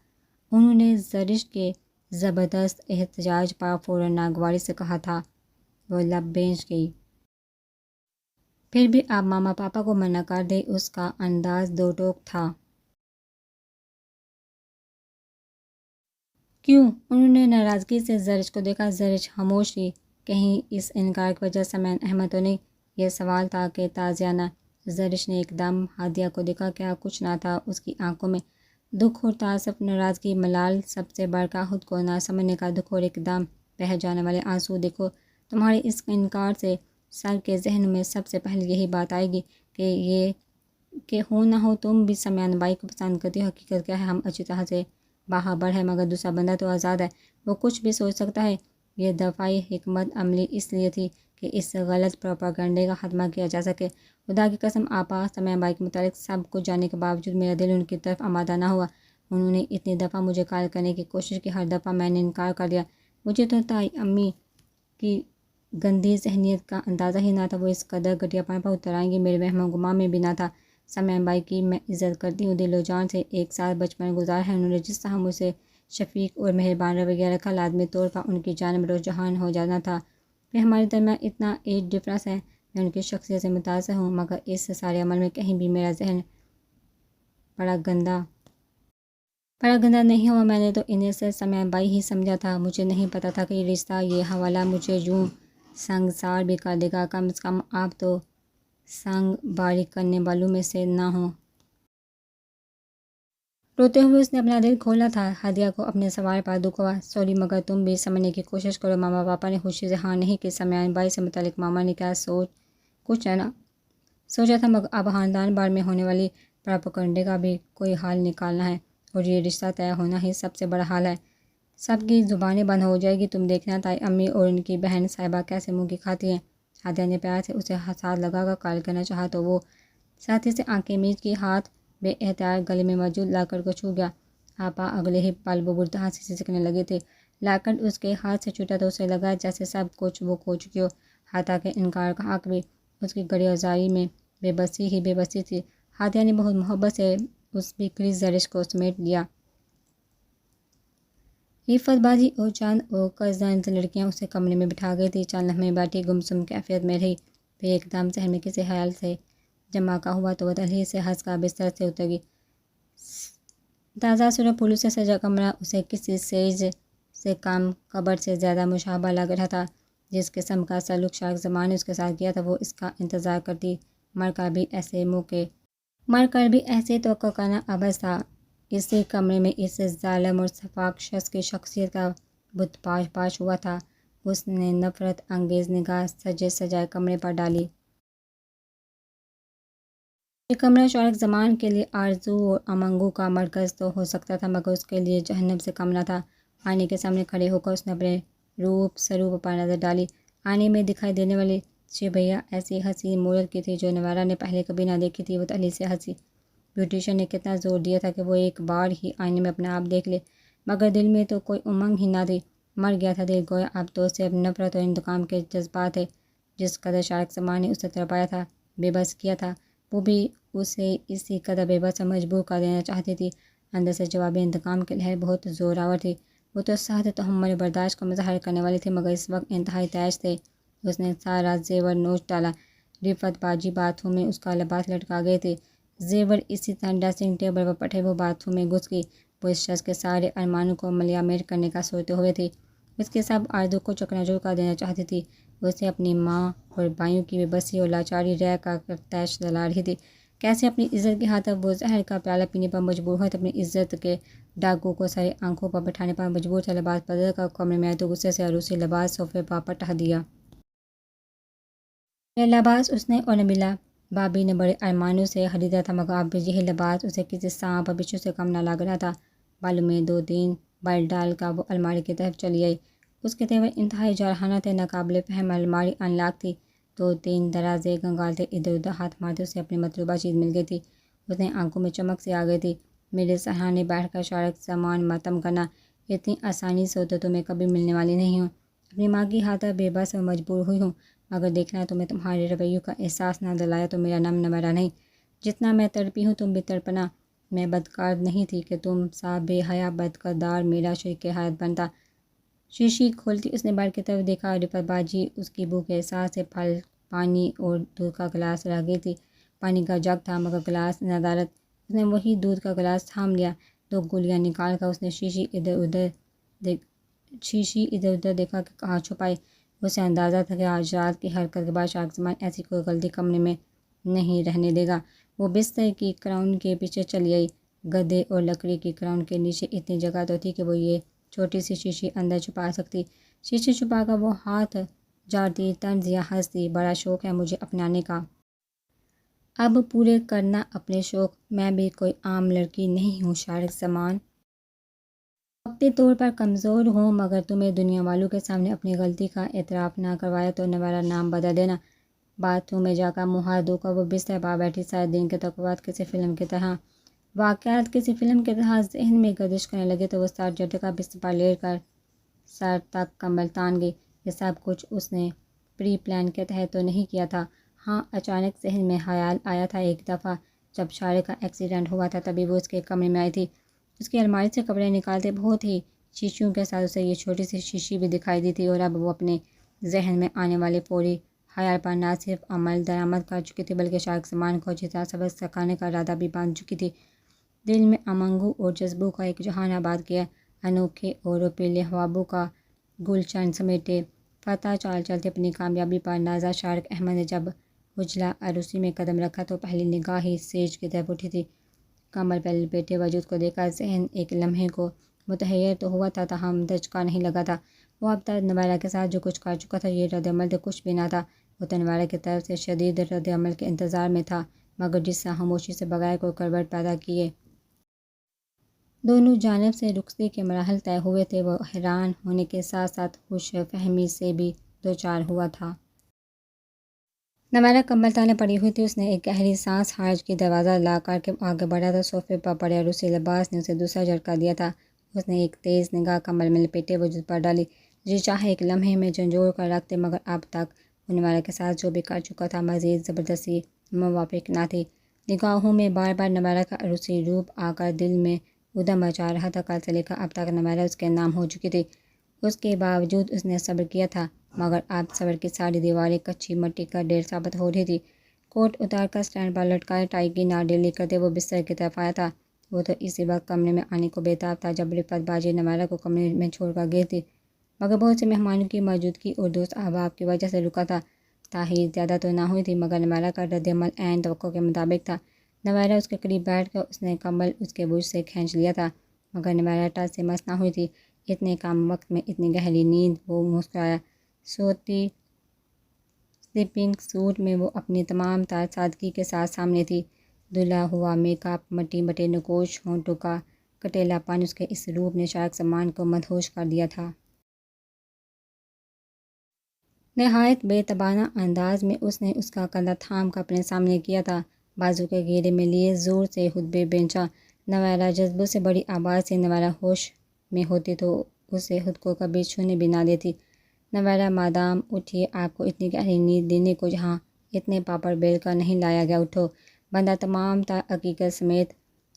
انہوں نے زرش کے زبردست احتجاج پر فوراً ناگواری سے کہا تھا۔ وہ لب بھینچ گئی۔ پھر بھی آپ ماما پاپا کو منع کر دیں۔ اس کا انداز دو ٹوک تھا۔ کیوں؟ انہوں نے ناراضگی سے زرش کو دیکھا۔ زرش خاموش رہی۔ کہیں اس انکار کی وجہ سمیان احمد تو نہیں؟ یہ سوال تھا کہ تازیانہ۔ زرش نے ایک دم ہادیہ کو دیکھا۔ کیا کچھ نہ تھا اس کی آنکھوں میں؟ دکھ اور تعصب، ناراضگی، ملال، سب سے بڑھ کر خود کو نہ سمجھنے کا دکھ اور ایک دم بہہ جانے والے آنسو۔ دیکھو، تمہارے اس انکار سے سر کے ذہن میں سب سے پہلے یہی بات آئے گی کہ ہو نہ ہو تم بھی سمیان بائی کو پسند کرتی ہو۔ حقیقت کیا ہے؟ ہم اچھی طرح سے باخبر ہے، مگر دوسرا بندہ تو آزاد ہے، وہ کچھ بھی سوچ سکتا ہے۔ یہ دفاعی حکمت عملی اس لیے تھی کہ اس غلط پروپیگنڈے کا خاتمہ کیا جا سکے۔ خدا کی قسم آپا، سمیان بائی کے متعلق سب کچھ جاننے کے باوجود میرا دل ان کی طرف آمادہ نہ ہوا۔ انہوں نے اتنی دفعہ مجھے قائل کرنے کی کوشش کی، ہر دفعہ میں نے انکار کر دیا۔ مجھے تو تائی امی کی گندی ذہنیت کا اندازہ ہی نہ تھا، وہ اس قدر گھٹیا پن پر اتر آئیں گی، میرے وہم و گمان میں بھی نہ تھا۔ سمیان بائی کی میں عزت کرتی ہوں، دل و جان سے ایک ساتھ بچپن گزارا ہے انہوں نے۔ جس طرح مجھ سے شفیق اور مہربان رویہ رکھا، لازمی طور پر ان کی جانب رجحان ہو جانا تھا۔ کہ ہمارے درمیان اتنا ایج ڈفرینس ہے. میں ان کی شخصیت سے متاثر ہوں، مگر اس سارے عمل میں کہیں بھی میرا ذہن بڑا گندا نہیں ہوا. میں نے تو انہیں صرف سمیع بائی ہی سمجھا تھا. مجھے نہیں پتا تھا کہ یہ رشتہ، یہ حوالہ مجھے یوں سنگسار بھی کر دے گا. کم از کم آپ تو سنگ باری کرنے والوں میں سے نہ ہوں. روتے ہوئے اس نے اپنا دل کھولا تھا. ہدیہ کو اپنے سوال پر دکھ ہوا. سوری، مگر تم بھی سمجھنے کی کوشش کرو. ماما پاپا نے خوشی سے ہاں نہیں کی. سمیع بائی سے متعلق ماما نے کیا کچھ نہ سوچا تھا، مگر اب خاندان بھر میں ہونے والی پراپیگنڈے کا بھی کوئی حل نکالنا ہے، اور یہ رشتہ طے ہونا ہی سب سے بڑا حل ہے. سب کی زبانیں بند ہو جائے گی. تم دیکھنا تائی امی اور ان کی بہن صاحبہ کیسے منہ کی کھاتی ہیں. ہدیہ نے پیار سے اسے ہاتھ لگا کر قائل کرنا چاہا تو وہ ساتھی سے آنکھیں میچ کی ہاتھ بے احتیاط گلے میں موجود لاکر کو چھو گیا. آپا اگلے ہی پل وہ بری طرح سے سسکنے لگے تھے. لاکر اس کے ہاتھ سے چھوٹا تو اسے لگا جیسے سب کچھ وہ کھو چکی ہو. حتیٰ کہ انکار کا حق بھی. اس کی گڑی اور زاری میں بے بسی تھی. ہدیہ نے بہت محبت سے اس بکھری زرش کو سمیٹ لیا. رفعت باجی اور چند اور قرضدار لڑکیاں اسے کمرے میں بٹھا گئی تھی. چند لمحے بیٹھی گمسم کیفیت میں رہی. پھر ایک دم ذہن میں کسی خیال سے جمع ہوا تو وہ تلخی سے ہنس کر بستر سے اتر گئی. تازہ سرخ پھولوں سے سجا کمرہ اسے کسی سیج سے کم قبر سے زیادہ مشابہ لگ رہا تھا. جس قسم کا سلوک شارق زمان نے اس کے ساتھ کیا تھا، وہ اس کا انتظار کرتی مر کر بھی ایسے توقع کرنا عبث تھا. اسی کمرے میں اس ظالم اور سفاک شخص کی شخصیت کا بت پاش ہوا تھا. اس نے نفرت انگیز نگاہ سجے سجائے کمرے پر ڈالی. یہ کمرہ شارق زمان کے لیے آرزو اور امنگوں کا مرکز تو ہو سکتا تھا، مگر اس کے لیے جہنم سے کم نہ تھا. آئینے کے سامنے کھڑے ہو کر اس نے اپنے سروپ پر نظر ڈالی. آئینے میں دکھائی دینے والی شبیہ ایسی حسین مورت کی تھی جو نوارہ نے پہلے کبھی نہ دیکھی تھی. وہ تحلیل سے ہنسی. بیوٹیشین نے کتنا زور دیا تھا کہ وہ ایک بار ہی آئینے میں اپنا آپ دیکھ لے، مگر دل میں تو کوئی امنگ ہی نہ تھی. مر گیا تھا دل. گویا اب تو صرف نفرت اور انتقام کے جذبات تھے. جس قدر شارق زمان نے اسے تڑپایا تھا، بے بس کیا تھا، وہ بھی اسے اسی قدر بے بس اور مجبور کر دینا چاہتی تھی. اندر سے جوابی انتقام کی لہر بہت زوراور تھی. وہ تو سخت تحمل و برداشت کا مظاہرہ کرنے والی تھی، مگر اس وقت انتہائی تیش تھے. اس نے سارا زیور نوچ ڈالا. رفعت باجی باتھ روم میں اس کا لباس لٹکا گئے تھے. زیور اسی طرح ڈریسنگ ٹیبل پر پٹھے وہ باتھ روم میں گھس گئی. وہ اس شخص کے سارے ارمانوں کو ملیامیر کرنے کا سوچتے ہوئے تھی. اس کے سب آرزو کو چکنا-چور کر دینا چاہتی تھی. اسے اپنی ماں اور بھائیوں کی بے بسی اور لاچاری رہ کر تیش دلا رہی تھی. کیسے اپنی عزت کی خاطر وہ زہر کا پیالہ پینے پر مجبور ہوئی تو اپنی عزت کے ڈاکو کو سارے آنکھوں پر بٹھانے پر مجبور تھا. لباس بدل کر کمرے میں آئی تو غصے سے عروسی لباس صوفے پر پٹخ دیا. یہ لباس اس نے اور نبیلہ بھابی نے بڑے ارمانوں سے خریدا تھا، مگر اب یہی لباس اسے کسی سانپ اور بچھو سے کم نہ لگ رہا تھا. بالوں میں 2-3 بل ڈال کر وہ الماری کی طرف چلی آئی. اس کے تیور انتہائی جارحانہ تھے. ناقابل فہم الماری انلاک تھی. 2-3 دروازے گنگالتے ادھر ادھر ہاتھ مارتے اسے اپنی مطلوبہ چیز مل گئی تھی. اس نے آنکھوں میں چمک سی آ گئی تھی. میرے سرہانے بیٹھ کر شارق زمان ماتم کرنا اتنی آسانی سے تو تمہیں کبھی ملنے والی نہیں ہوں. اپنی ماں کی خاطر بے بس اور مجبور ہوئی ہوں، مگر دیکھنا تمہیں تمہارے رویوں کا احساس نہ دلایا تو میرا نم نوارا نہیں. جتنا میں تڑپی ہوں تم بھی تڑپنا. میں بدکار نہیں تھی کہ تم سا بے حیا بدکردار میرا شریک حیات بنتا. شیشی کھولتی اس نے بیڈ کی طرف دیکھا. رفعت باجی اس کی بھوک کے احساس سے پھل پانی اور دودھ کا گلاس رہ گئی تھی. پانی کا جگ تھا مگر گلاس ندارت. اس نے وہی دودھ کا گلاس تھام لیا. 2 گولیاں نکال کر اس نے شیشی ادھر ادھر دیکھا کہ کہاں چھپائی. اسے اندازہ تھا کہ آج رات کی حرکت کے بعد شارق زمان ایسی کوئی غلطی کمرے میں نہیں رہنے دے گا. وہ بستر کی کراؤن کے پیچھے چلی آئی. گدے اور لکڑی کی کراؤن کے نیچے اتنی جگہ تو تھی کہ وہ یہ چھوٹی سی شیشی اندر چھپا سکتی. شیشی چھپا کر وہ ہاتھ جاڑتی طنز یا ہنستی. بڑا شوق ہے مجھے اپنانے کا، اب پورے کرنا اپنے شوق. میں بھی کوئی عام لڑکی نہیں ہوں شارق زمان. وقتی طور پر کمزور ہوں، مگر تمہیں دنیا والوں کے سامنے اپنی غلطی کا اعتراف نہ کروایا تو نوارا نام بدل دینا. باتھ روم میں جا کر منہ ہاتھ دھو کر وہ بستر پر بیٹھی. سارے دن کے توقعات کسی فلم کی طرح، واقعات کسی فلم کی طرح ذہن میں گردش کرنے لگے تو وہ سر جھٹکا بستر پر لیٹ کر سر تک کمبل تان گئی. یہ سب کچھ اس نے پری پلان کے تحت تو نہیں کیا تھا. ہاں، اچانک ذہن میں خیال آیا تھا. ایک دفعہ جب شارق کا ایکسیڈنٹ ہوا تھا تبھی وہ اس کے کمرے میں آئی تھی. اس کی الماری سے کپڑے نکالتے بہت ہی شیشیوں کے ساتھ اسے یہ چھوٹی سی شیشی بھی دکھائی دی تھی، اور اب وہ اپنے ذہن میں آنے والے فوری خیال پر نہ صرف عمل درآمد کر چکی تھی بلکہ شارق سلمان کو جتنا سبق سکھانے کا ارادہ بھی باندھ چکی تھی۔ دل میں امنگوں اور جذبوں کا ایک جہان آباد کیا، انوکھے اور روپیلے خوابوں کا گلشن سمیٹے فتح چال چلتے اپنی کامیابی پر نازا۔ شارق احمد نے جب اجلا عروسی میں قدم رکھا تو پہلی نگاہ ہی سیج کی طرف اٹھی تھی۔ کمبل پر لپیٹے وجود کو دیکھ کر ذہن ایک لمحے کو متحیر تو ہوا تھا تاہم دھچکا نہیں لگا تھا۔ وہ اب تک نویرہ کے ساتھ جو کچھ کر چکا تھا یہ رد عمل تو کچھ بھی نہ تھا۔ وہ تو نویرہ کی طرف سے شدید رد عمل کے انتظار میں تھا، مگر جس سے خاموشی سے بغیر کوئی کڑوٹ پیدا کیے دونوں جانب سے رخصتی کے مراحل طے ہوئے تھے، وہ حیران ہونے کے ساتھ ساتھ خوش فہمی سے بھی دوچار ہوا تھا۔ نویرہ کمبل تانے پڑی ہوئی تھی، اس نے ایک گہری سانس خارج کی، دروازہ لا کر کے آگے بڑھا تو صوفے پر پڑے عروسی لباس نے اسے دوسرا جھٹکا دیا تھا۔ اس نے ایک تیز نگاہ کمبل میں لپیٹے وجود پر ڈالی، جی چاہے ایک لمحے میں جھنجھوڑ کر رکھتے، مگر اب تک وہ نویرہ کے ساتھ جو بھی کر چکا تھا مزید زبردستی موافق نہ تھی۔ نگاہوں میں بار بار نویرہ کا عروسی روپ آ کر دل میں ادھم مچا رہا تھا۔ کل سے لے کر اب تک نویرہ اس کے نام ہو چکی تھی، اس کے باوجود اس نے صبر کیا تھا، مگر اب صبر کی ساری دیواریں کچی مٹی کا ڈھیر ثابت ہو رہی تھی۔ کوٹ اتار کر سٹینڈ پر لٹکائے ٹائی کی ناڈیلی کرتے وہ بستر کی طرف آیا تھا۔ وہ تو اسی وقت کمرے میں آنے کو بیتاب تھا جب رفعت باجی نویرہ کو کمرے میں چھوڑ کر گئی تھی، مگر بہت سے مہمانوں کی موجودگی اور دوست احباب کی وجہ سے رکا تھا۔ تاخیر زیادہ تو نہ ہوئی تھی، مگر نویرہ کا رد عمل عین توقع کے مطابق تھا۔ نویرہ اس کے قریب بیٹھ کر اس نے کمبل اس کے برج سے کھینچ لیا تھا، مگر نویرہ ٹس سے مس نہ ہوئی تھی۔ اتنے کم وقت میں اتنی گہری نیند، وہ مسکرایا۔ سوتی سلیپنگ سوٹ میں وہ اپنی تمام تر سادگی کے ساتھ سامنے تھی۔ دھلا ہوا میک اپ، مٹی مٹے نکوش ہونٹوں کا کٹیلا پن، اس کے اس روپ نے شارق سلمان کو مدہوش کر دیا تھا۔ نہایت بے تابانہ انداز میں اس نے اس کا کندھا تھام کر اپنے سامنے کیا تھا، بازو کے گھیرے میں لیے زور سے خطبے بینچا۔ نویرہ جذبوں سے بڑی آواز سے نویرہ ہوش میں ہوتی تو اسے خود کو کبھی چھونے بھی نہ دیتی۔ نویرہ مادام اٹھیے، آپ کو اتنی گہری نیند دینے کو جہاں اتنے پاپڑ بیل کر نہیں لایا گیا، اٹھو، بندہ تمام تر عقیدت سمیت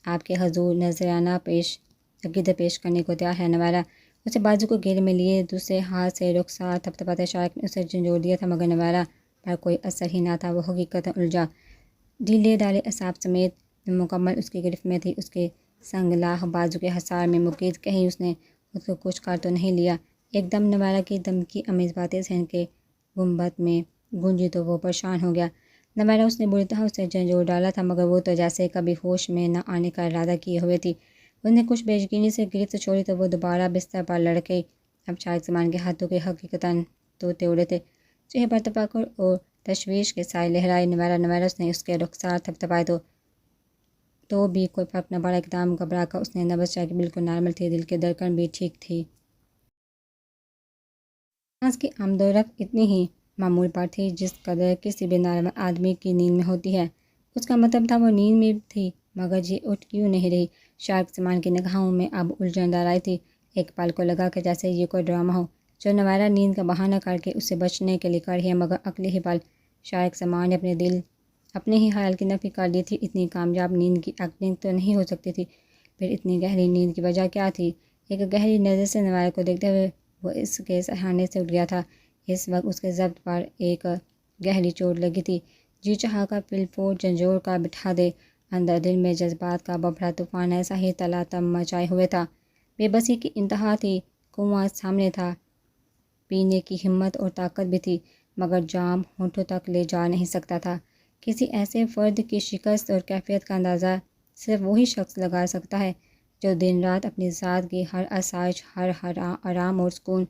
آپ کے حضور نذرانہ عقیدت پیش کرنے کو تیار ہے۔ نویرہ اسے بازو کو گھیرے میں لیے دوسرے ہاتھ سے رخسار تھپتھپاتے شارق نے اسے جھنجھوڑ دیا تھا، مگر نویرہ پر کوئی اثر ہی نہ تھا۔ وہ حقیقتاً الجھا، ڈھیلے ڈھالے اعصاب سمیت مکمل اس کی گرفت میں تھی۔ اس کے سنگلاخ بازو کے حصار میں مقید، کہیں اس نے خود کو کچھ کر تو نہیں لیا۔ ایک دم نویرہ کی دھمکی آمیز باتیں ذہن کے گنبد میں گونجی تو وہ پریشان ہو گیا۔ نویرہ اس نے بری طرح اسے جھنجھوڑ ڈالا تھا، مگر وہ تو جیسے کبھی ہوش میں نہ آنے کا ارادہ کیے ہوئے تھی۔ اس نے کچھ بے یقینی سے گرفت چھوڑی تو وہ دوبارہ بستر پر لڑ گئی۔ اب شارق سلمان کے ہاتھوں کے حقیقتاً طوطے اڑے تھے، چہرے پر تفکر اور تشویش کے سائے لہرائے۔ نویرہ اس نے اس کے رخسار تھپتھپائے تو بھی کوئی فرق نہ پڑا۔ ایک دم گھبرا کر اس نے نبض چیک کی، بالکل نارمل تھی، دل کی دھڑکن بھی ٹھیک تھی۔ سانس کی آمد و رفت اتنی ہی معمول پر تھی جس قدر کسی بھی نارمل آدمی کی نیند میں ہوتی ہے۔ اس کا مطلب تھا وہ نیند میں تھی، مگر یہ اٹھ کیوں نہیں رہی؟ شارق سلمان کی نگاہوں میں اب الجھن در آئی تھی۔ ایک پل کو لگا کہ جیسے یہ کوئی ڈرامہ ہو جو نویرہ نیند کا بہانہ کر کے اس سے بچنے کے لیے کر رہی ہے، مگر اگلے ہی پل شارق سلمان نے اپنے ہی خیال کی نفی کر دی تھی۔ اتنی کامیاب نیند کی ایکٹنگ تو نہیں ہو سکتی تھی، پھر اتنی گہری نیند کی وجہ کیا تھی؟ ایک گہری نظر سے نویرہ کو دیکھتے ہوئے وہ اس کے سرہانے سے اٹھ گیا تھا۔ اس وقت اس کے ضبط پر ایک گہری چوٹ لگی تھی، جی چاہا کر فل فور جھنجھوڑ کر بٹھا دے۔ اندر دل میں جذبات کا بھرا طوفان ایسا ہی تلاطم مچائے ہوئے تھا، بے بسی کی انتہا تھی۔ کنواں سامنے تھا، پینے کی ہمت اور طاقت بھی تھی، مگر جام ہونٹوں تک لے جا نہیں سکتا تھا۔ کسی ایسے فرد کی شکست اور کیفیت کا اندازہ صرف وہی شخص لگا سکتا ہے جو دن رات اپنی ذات کی ہر آسائش، ہر آرام اور سکون،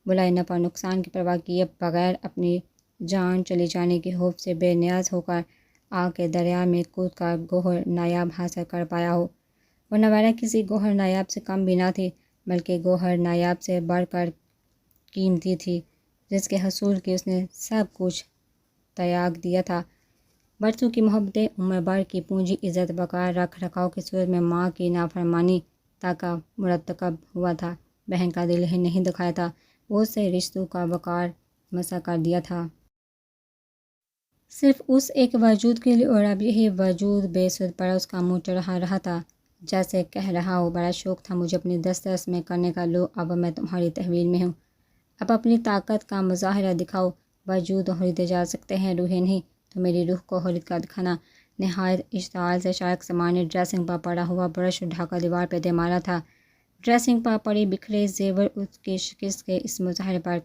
بلائے نفع نقصان کی پرواہ کیے بغیر اپنی جان چلی جانے کے خوف سے بے نیاز ہو کر آگ کے دریا میں کود کر گوہر نایاب حاصل کر پایا ہو۔ وہ نویرہ کسی گوہر نایاب سے کم بھی نہ تھی، بلکہ گوہر نایاب سے بڑھ کر قیمتی تھی، جس کے حصول کی اس نے سب کچھ تیاگ دیا تھا۔ برسوں کی محبتیں، عمر بھر کی پونجی، عزت وقار، رکھ رکھاؤ کی صورت میں ماں کی نافرمانی تک کا مرتکب ہوا تھا۔ بہن کا دل ہی نہیں دکھایا تھا، بہت سے رشتوں کا وقار مسخ کر دیا تھا، صرف اس ایک وجود کے لیے، اور اب یہی وجود بے سود پڑا اس کا منہ چڑھا رہا تھا، جیسے کہہ رہا ہو، بڑا شوق تھا مجھے اپنی دسترس میں کرنے کا، لو اب میں تمہاری تحویل میں ہوں۔ اب اپنی طاقت کا مظاہرہ دکھاؤ، وجود خریدے جا سکتے ہیں، روحیں نہیں۔ تو میری روح کو خرید کر دکھانا۔ نہایت اشتعال سے شارق سامان نے ڈریسنگ پر پڑا ہوا برش اٹھا کر دیوار پہ دے مارا تھا۔ ڈریسنگ پر پڑی بکھرے زیور اس کی شکست کے اس مظاہرے پر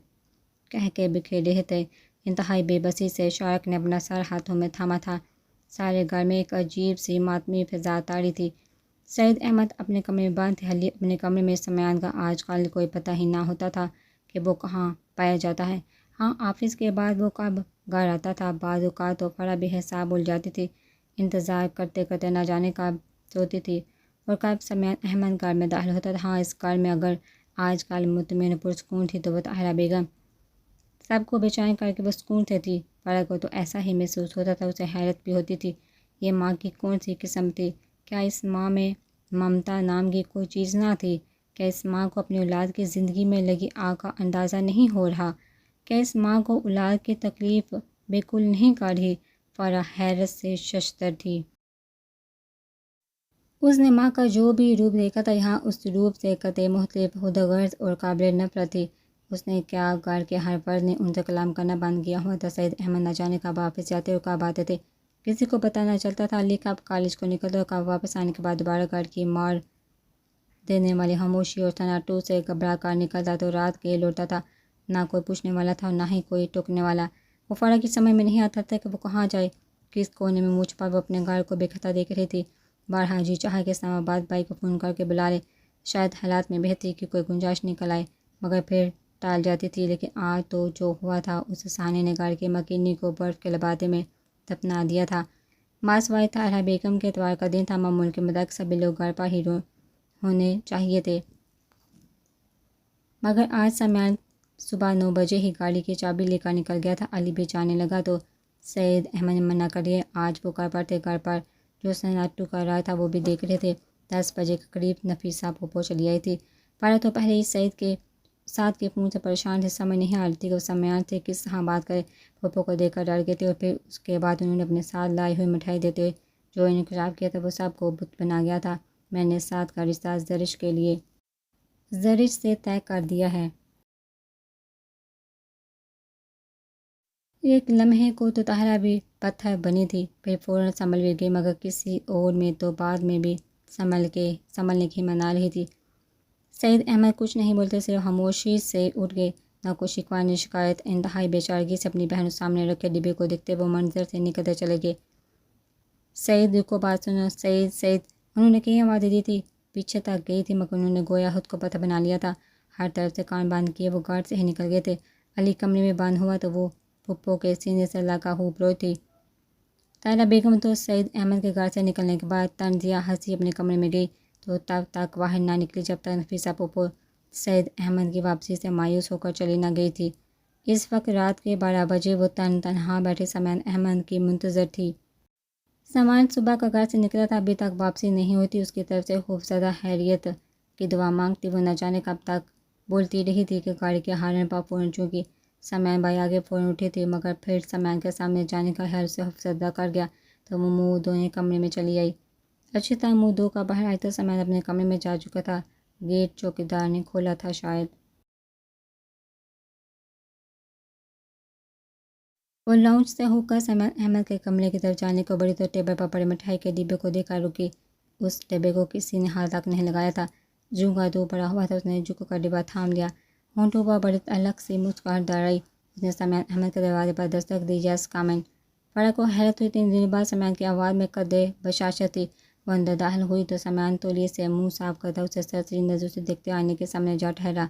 کہہ کے بکھرے رہے تھے۔ انتہائی بے بسی سے شارق نے اپنا سر ہاتھوں میں تھاما تھا۔ سارے گھر میں ایک عجیب سی ماتمی فضا طاری تھی۔ سعید احمد اپنے کمرے میں بند تھے۔ حلی اپنے کمرے میں سمیان کا آج کل کوئی پتہ ہی نہ ہوتا تھا کہ وہ کہاں پایا جاتا ہے۔ ہاں، آفس کے بعد وہ کب گھر آتا تھا۔ بعض اوقات تو فرح بھی حساب بھول جاتی تھی، انتظار کرتے کرتے نہ جانے کب سوتی تھی اور کب سمیان احمد گھر میں داخل ہوتا تھا۔ ہاں، اس گھر میں اگر آج کل مطمئن پرسکون تھی تو وہ طاہرہ بیگم۔ سب کو بے چین کر کے وہ سکون سے تھی۔ فرح کو تو ایسا ہی محسوس ہوتا تھا۔ اسے حیرت بھی ہوتی تھی، یہ ماں کی کون سی قسم تھی؟ کیا اس ماں میں ممتا نام کی کوئی چیز نہ تھی؟ کیا اس ماں کو اپنی اولاد کی زندگی میں لگی آگ کا اندازہ نہیں ہو رہا؟ کیا اس ماں کو اولاد کی تکلیف بالکل نہیں کر رہی؟ فرح حیرت سے ششدر تھی۔ اس نے ماں کا جو بھی روپ دیکھا تھا، یہاں اس روپ سے قطعی مختلف، خود غرض اور قابل نفرت تھی۔ اس نے کیا گھر کے ہر فرد نے ان سے کلام کرنا بند کیا ہوا تھا۔ سعید احمد نہ جانے کب واپس جاتے اور کب آتے تھے، کسی کو پتہ نہ چلتا تھا۔ علی کب کالج کو نکلتا اور کب واپس آنے کے بعد دوبارہ گھر کی مار دینے والی خاموشی اور سناٹوں سے گھبرا کر نکلتا تو رات کے لوٹتا تھا۔ نہ کوئی پوچھنے والا تھا اور نہ ہی کوئی ٹوکنے والا۔ وہ فرح کی سمجھ میں نہیں آتا تھا کہ وہ کہاں جائے، کس کونے میں مونچھ پر وہ اپنے گھر کو بے خطا دیکھ رہی تھی۔ بارہا جی چاہا کہ اسلام آباد بھائی کو فون کر کے بلا لے، شاید حالات میں بہتری کی کوئی گنجائش نکل آئے، مگر پھر ٹال جاتی تھی۔ لیکن آج تو جو ہوا تھا، اس سہانے نے گھر کے مکینی کو برف کے لبادے میں دفنا دیا تھا۔ ماسوائے طاہرہ بیگم کے اتوار کا دن تھا۔ معمول کے مطابق سبھی لوگ گھر پر ہی ہونے چاہیے تھے، مگر آج سمیان صبح 9 بجے ہی گاڑی کی چابی لے کر نکل گیا تھا۔ علی بھی جانے لگا تو سعید احمد نے منع کر دیا۔ آج وہ گھر پر تھے۔ گھر پر جو سناٹو کا راج تھا وہ بھی دیکھ رہے تھے۔ 10 بجے کے قریب نفیسہ پھوپھو چلی آئی تھی۔ فرح تو پہلے ہی سعید کے ساتھ کے فون سے پریشان تھے۔ سمجھ نہیں آ رہی تھی کہ وہ سمیان سے کس طرح بات کرے۔ پھوپھو کو دیکھ کر ڈر گئی تھی اور پھر اس کے بعد انہوں نے اپنے ساتھ لائی ہوئی مٹھائی دیتے ہوئے جو انکشاف کیا تھا، وہ سب کو بت بنا گیا تھا۔ میں نے ساتھ کا رشتہ زرش کے لیے زرش سے طے کر دیا ہے۔ ایک لمحے کو تو طاہرہ بھی پتھر بنی تھی، پھر فوراً سنبھل بھی گئی، مگر کسی اور میں تو بعد میں بھی سنبھلنے کی ہمت نہ رہی تھی۔ سعید احمد کچھ نہیں بولتے، صرف خاموشی سے اٹھ گئے۔ نہ کوئی شکوہ نہ شکایت، انتہائی بے چارگی سے اپنی بہن سامنے رکھے ڈبے کو دیکھتے وہ منظر سے نکلتے چلے گئے۔ سعید کو بات سنو، سعید سعید انہوں نے کئی آوازیں دی تھی، پیچھے تک گئی تھی، مگر انہوں نے گویا خود کو پتھر بنا لیا تھا۔ ہر طرف سے کان بند کیے وہ گھر سے ہی نکل گئے تھے۔ علی کمرے میں بند ہوا تو وہ پھپھو کے سینے سے لگا خوب روئی تھی۔ طاہرہ بیگم تو سعید احمد کے گھر سے نکلنے کے بعد طنزیہ ہنسی اپنے کمرے میں گئی تو تب تک باہر نہ نکلی جب تک نفیسہ پھوپھو سعید احمد کی واپسی سے مایوس ہو کر چلی نہ گئی تھی۔ اس وقت رات کے 12 بجے وہ تنہا بیٹھے سمیان احمد کی منتظر تھی۔ سمیان صبح کا گھر سے نکلا تھا، ابھی تک واپسی نہیں ہوئی تھی۔ اس کی طرف سے خوفزدہ خیریت کی دعا مانگتی وہ نہ جانے کب تک بولتی رہی تھی کہ گاڑی کے ہارن پر فوراً چونکی سمیان بھائی آگے فوراً اٹھی تھی، مگر پھر سمیان کے سامنے جانے کا خیال اسے خوفزدہ کر گیا تو وہ منہ دھونے کمرے میں چلی آئی۔ اچھی طرح منہ دھو کر باہر آئی تو سمیان اپنے کمرے میں جا چکا تھا۔ گیٹ چوکیدار نے کھولا تھا شاید۔ وہ لاؤنج سے ہو کر سمیان احمد کے کمرے کی طرف جانے کو بڑھی تو ٹیبل پر پڑے مٹھائی کے ڈبے کو دیکھ کر رکی۔ اس ڈبے کو کسی نے ہاتھ تک نہیں لگایا تھا، جوں کا توں پڑا ہوا تھا۔ اس نے جھک کر ڈبہ تھام لیا، ہونٹوں پر بڑی الگ سی مسکراہٹ دہرائی۔ اس نے سمیان احمد کے دروازے پر دستک دی، یس کم ان۔ فرح کو حیرت ہوئی، 3 دن بعد سمیان کی آواز میں قدرے بشاشت تھی۔ وہ اندر داخل ہوئی تو سمیان تولیے سے منہ صاف کرتا اسے سرسری نظروں سے دیکھتے آئینے کے سامنے جا ٹھہرا۔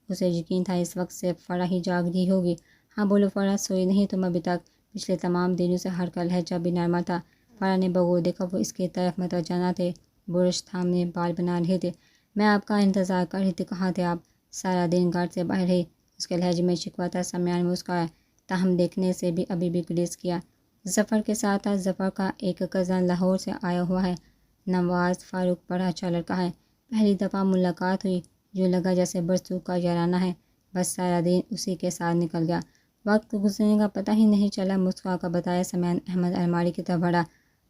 اسے یقین تھا اس وقت سے فرح ہی جاگ رہی ہوگی۔ ہاں بولو فرح، سوئی نہیں تم ابھی تک؟ پچھلے تمام دنوں سے ہر کا لہجہ بھی نرمال تھا۔ فرح نے بغور دیکھا، وہ اس کی طرف متوجہ نہ تھے، برش تھامے بال بنا رہے تھے۔ میں آپ کا انتظار کر رہی تھی، کہاں تھے آپ؟ سارا دن گھر سے باہر رہی۔ اس کے لہجے میں شکوہ تھا۔ سمیان مسکرایا، تاہم دیکھنے سے بھی ابھی بھی گریز کیا۔ ظفر کے ساتھ تھا، ظفر کا ایک کزن لاہور سے آیا ہوا ہے، نواز فاروق بڑا اچھا لڑکا ہے۔ پہلی دفعہ ملاقات ہوئی، یوں لگا جیسے برسوں کا یارانہ ہے، بس سارا دن اسی کے ساتھ نکل گیا، وقت گزرنے کا پتہ ہی نہیں چلا۔ مسکرا کر بتایا سمیان احمد الماری کی طرف بڑھا،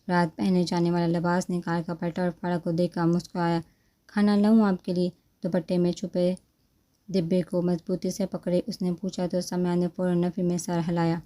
رات پہنے جانے والا لباس نکال کر پلٹا اور فرح کو دیکھ کر مسکرایا۔ کھانا لاؤں آپ کے لیے؟ دوپٹے میں چھپے ڈبے کو مضبوطی سے پکڑے۔ اس نے پوچھا تو سمیہ نے فوراً نفی میں سر ہلایا۔